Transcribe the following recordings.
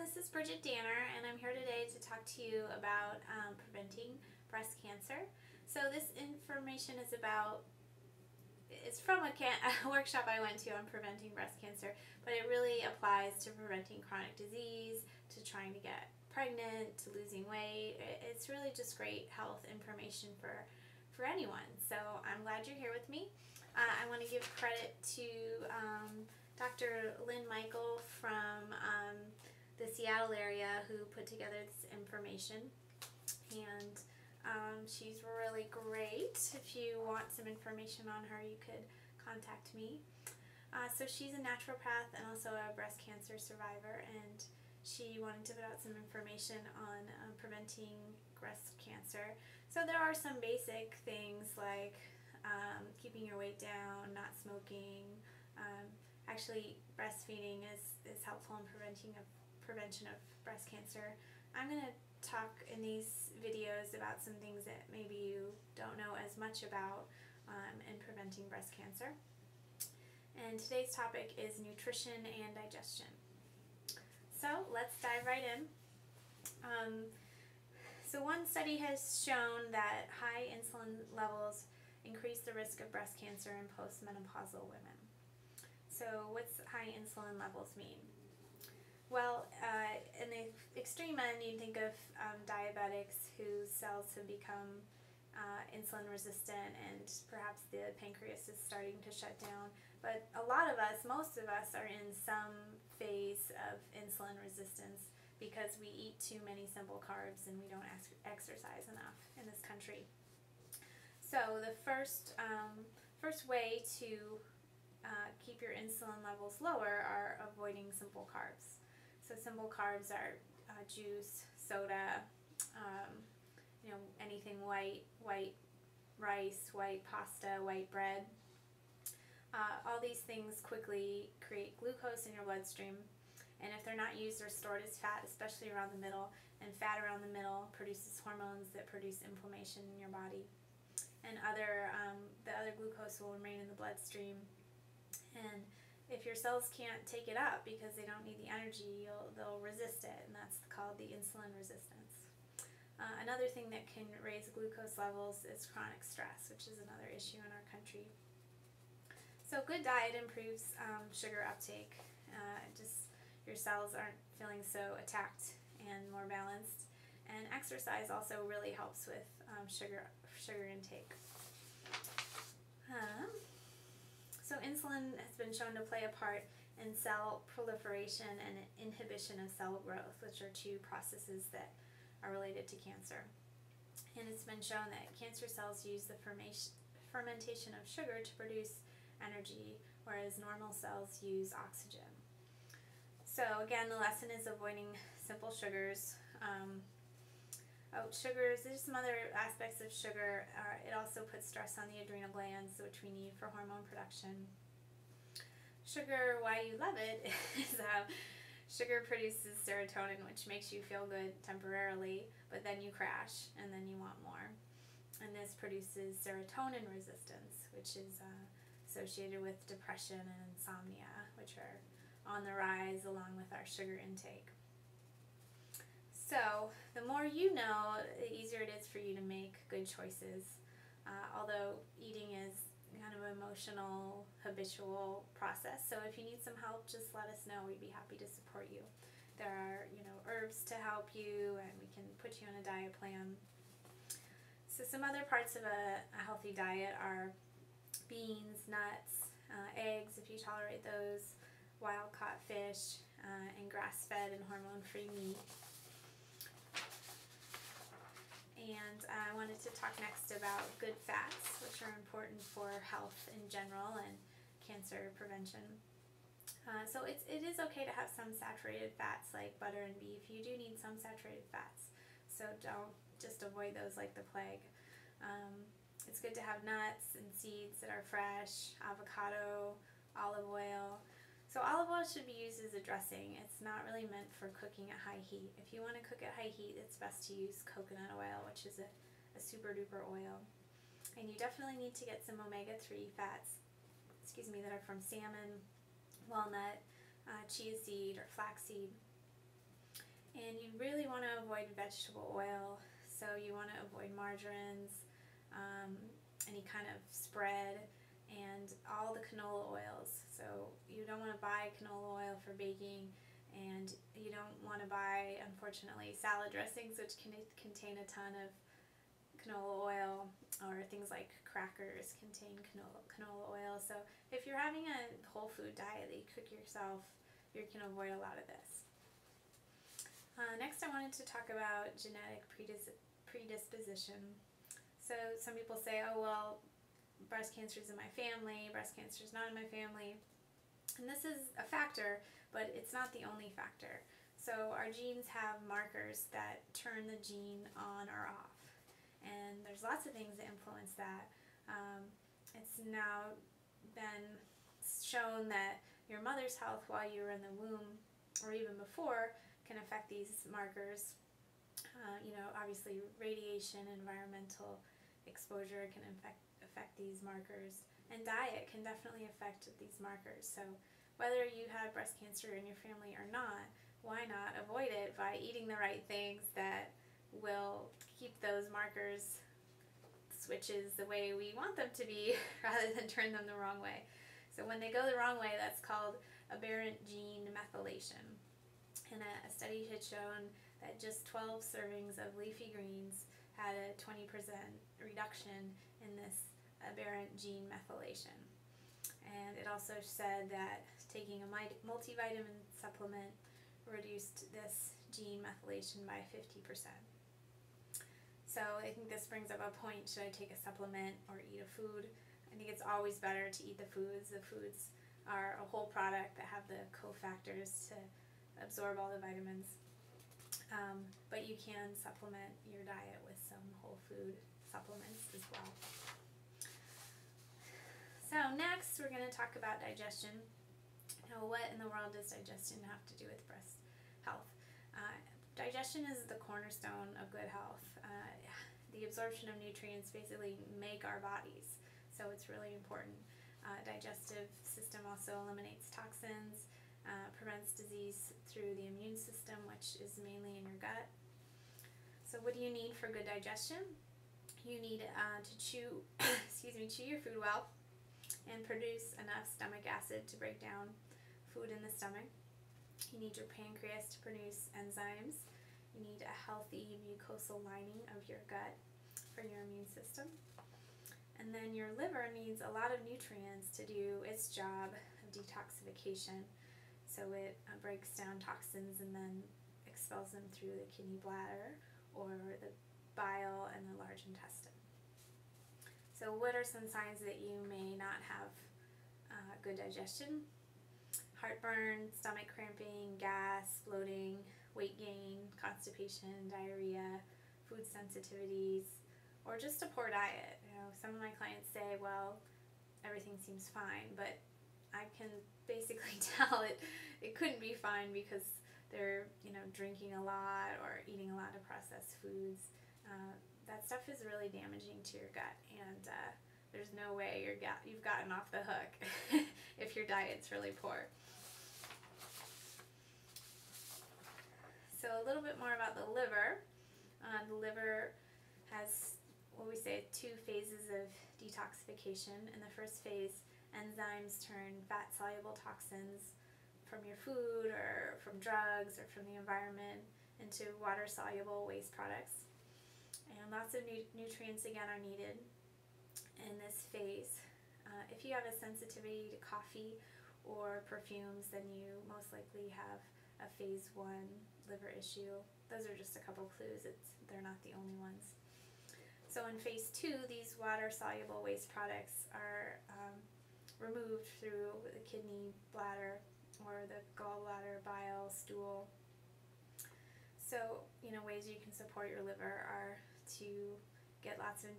this is Bridget Danner, and I'm here today to talk to you about preventing breast cancer. So this information is it's from a workshop I went to on preventing breast cancer, but it really applies to preventing chronic disease, to trying to get pregnant, to losing weight. It's really just great health information for anyone. So I'm glad you're here with me. I want to give credit to Dr. Lynn Michael from the Seattle area who put together this information, and she's really great. If you want some information on her, you could contact me. So she's a naturopath and also a breast cancer survivor, and she wanted to put out some information on preventing breast cancer. So there are some basic things like keeping your weight down, not smoking. Actually, breastfeeding is helpful in prevention of breast cancer. I'm going to talk in these videos about some things that maybe you don't know as much about in preventing breast cancer. And today's topic is nutrition and digestion. So let's dive right in. So one study has shown that high insulin levels increase the risk of breast cancer in postmenopausal women. So what's high insulin levels mean? Well, in the extreme end, you think of diabetics whose cells have become insulin resistant and perhaps the pancreas is starting to shut down. But a lot of us, most of us, are in some phase of insulin resistance because we eat too many simple carbs and we don't exercise enough in this country. So the first way to keep your insulin levels lower are avoiding simple carbs. So simple carbs are juice, soda, anything white rice, white pasta, white bread. All these things quickly create glucose in your bloodstream, and if they're not used, they're stored as fat, especially around the middle, and fat around the middle produces hormones that produce inflammation in your body. And the other glucose will remain in the bloodstream, and if your cells can't take it up because they don't need the energy, they'll resist it, and that's called the insulin resistance. Another thing that can raise glucose levels is chronic stress, which is another issue in our country. So good diet improves sugar uptake. Just your cells aren't feeling so attacked and more balanced. And exercise also really helps with sugar intake. So insulin has been shown to play a part in cell proliferation and inhibition of cell growth, which are two processes that are related to cancer. And it's been shown that cancer cells use the fermentation of sugar to produce energy, whereas normal cells use oxygen. So again, the lesson is avoiding simple sugars. Sugars, there's some other aspects of sugar. It also puts stress on the adrenal glands, which we need for hormone production. Sugar, why you love it, is sugar produces serotonin, which makes you feel good temporarily, but then you crash and then you want more. And this produces serotonin resistance, which is associated with depression and insomnia, which are on the rise along with our sugar intake. So the more you know, the easier it is for you to make good choices. Although eating is kind of an emotional, habitual process. So if you need some help, just let us know. We'd be happy to support you. There are, herbs to help you, and we can put you on a diet plan. So some other parts of a healthy diet are beans, nuts, eggs, if you tolerate those, wild-caught fish, and grass-fed and hormone-free meat. And I wanted to talk next about good fats, which are important for health in general and cancer prevention. So it is okay to have some saturated fats like butter and beef. You do need some saturated fats, so don't just avoid those like the plague. It's good to have nuts and seeds that are fresh, avocado, olive oil. So olive oil should be used as a dressing. It's not really meant for cooking at high heat. If you want to cook at high heat, it's best to use coconut oil, which is a super duper oil. And you definitely need to get some omega-3 fats, that are from salmon, walnut, chia seed, or flaxseed. And you really want to avoid vegetable oil, so you want to avoid margarines, any kind of spread, and all the canola oils. So you don't want to buy canola oil for baking, and you don't want to buy, unfortunately, salad dressings, which can contain a ton of canola oil, or things like crackers contain canola oil. So if you're having a whole food diet that you cook yourself, you can avoid a lot of this. Next I wanted to talk about genetic predisposition. So some people say, oh well, breast cancer is in my family, breast cancer is not in my family. And this is a factor, but it's not the only factor. So our genes have markers that turn the gene on or off. And there's lots of things that influence that. It's now been shown that your mother's health while you were in the womb, or even before, can affect these markers. Obviously radiation, environmental exposure can affect these markers, and diet can definitely affect these markers. So whether you have breast cancer in your family or not, why not avoid it by eating the right things that will keep those markers switches the way we want them to be rather than turn them the wrong way. So when they go the wrong way, that's called aberrant gene methylation. And a study had shown that just 12 servings of leafy greens had a 20% reduction in this aberrant gene methylation. And it also said that taking a multivitamin supplement reduced this gene methylation by 50%. So I think this brings up a point, should I take a supplement or eat a food? I think it's always better to eat the foods. The foods are a whole product that have the cofactors to absorb all the vitamins. But you can supplement your diet with some whole food supplements as well. So next we're going to talk about digestion. Now, what in the world does digestion have to do with breast health? Digestion is the cornerstone of good health. The absorption of nutrients basically make our bodies, so it's really important. Digestive system also eliminates toxins, prevents disease through the immune system, which is mainly in your gut. So what do you need for good digestion? You need to chew your food well and produce enough stomach acid to break down food in the stomach. You need your pancreas to produce enzymes. You need a healthy mucosal lining of your gut for your immune system. And then your liver needs a lot of nutrients to do its job of detoxification. So it breaks down toxins and then expels them through the kidney bladder or the bile and the large intestine. So what are some signs that you may not have good digestion? Heartburn, stomach cramping, gas, bloating, weight gain, constipation, diarrhea, food sensitivities, or just a poor diet. Some of my clients say, well, everything seems fine, but I can basically tell it couldn't be fine because they're drinking a lot or eating a lot of processed foods. That stuff is really damaging to your gut, and there's no way you've gotten off the hook if your diet's really poor. So a little bit more about the liver. The liver has what we say 2 phases of detoxification. In the first phase, enzymes turn fat-soluble toxins from your food or from drugs or from the environment into water-soluble waste products. And lots of nutrients again are needed in this phase. If you have a sensitivity to coffee or perfumes, then you most likely have a phase 1 liver issue. Those are just a couple clues. They're not the only ones. So in phase 2, these water-soluble waste products are removed through the kidney, bladder, or the gallbladder, bile, stool. So, ways you can support your liver are to get lots of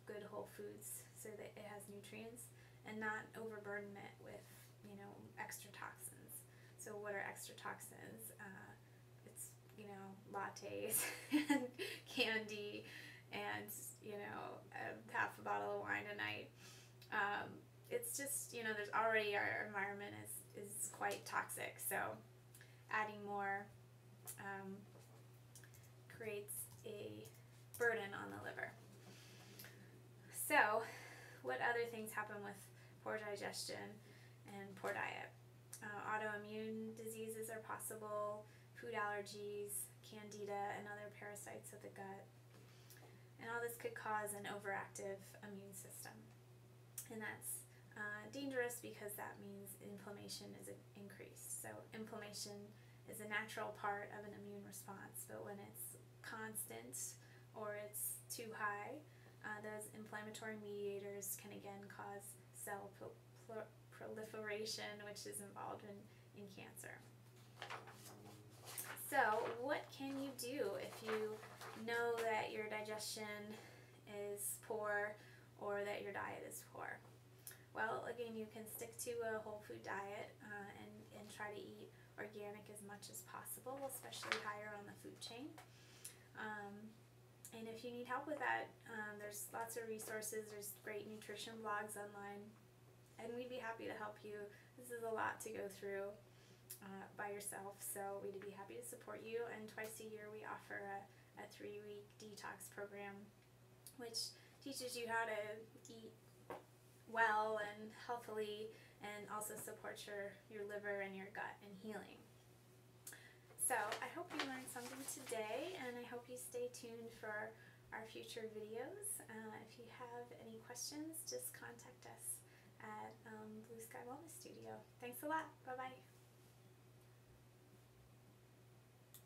good whole foods so that it has nutrients and not overburden it with, extra toxins. So what are extra toxins? It's, lattes and candy and, half a bottle of wine a night. It's just, there's already, our environment is quite toxic, so adding more creates a burden on the liver. So, what other things happen with poor digestion and poor diet? Autoimmune diseases are possible, food allergies, candida, and other parasites of the gut. And all this could cause an overactive immune system. And that's dangerous because that means inflammation is increased. So inflammation is a natural part of an immune response, but when it's constant or it's too high, those inflammatory mediators can again cause cell proliferation, which is involved in cancer. So what can you do if you know that your digestion is poor or that your diet is poor? Well, again, you can stick to a whole food diet and try to eat organic as much as possible, especially higher on the food chain. And if you need help with that, there's lots of resources. There's great nutrition blogs online, and we'd be happy to help you. This is a lot to go through by yourself, so we'd be happy to support you. And twice a year we offer a 3-week detox program, which teaches you how to eat well and healthily, and also supports your liver and your gut in healing. So I hope you learned something today, and I hope you stay tuned for our future videos. If you have any questions, just contact us at Blue Sky Wellness Studio. Thanks a lot. Bye-bye.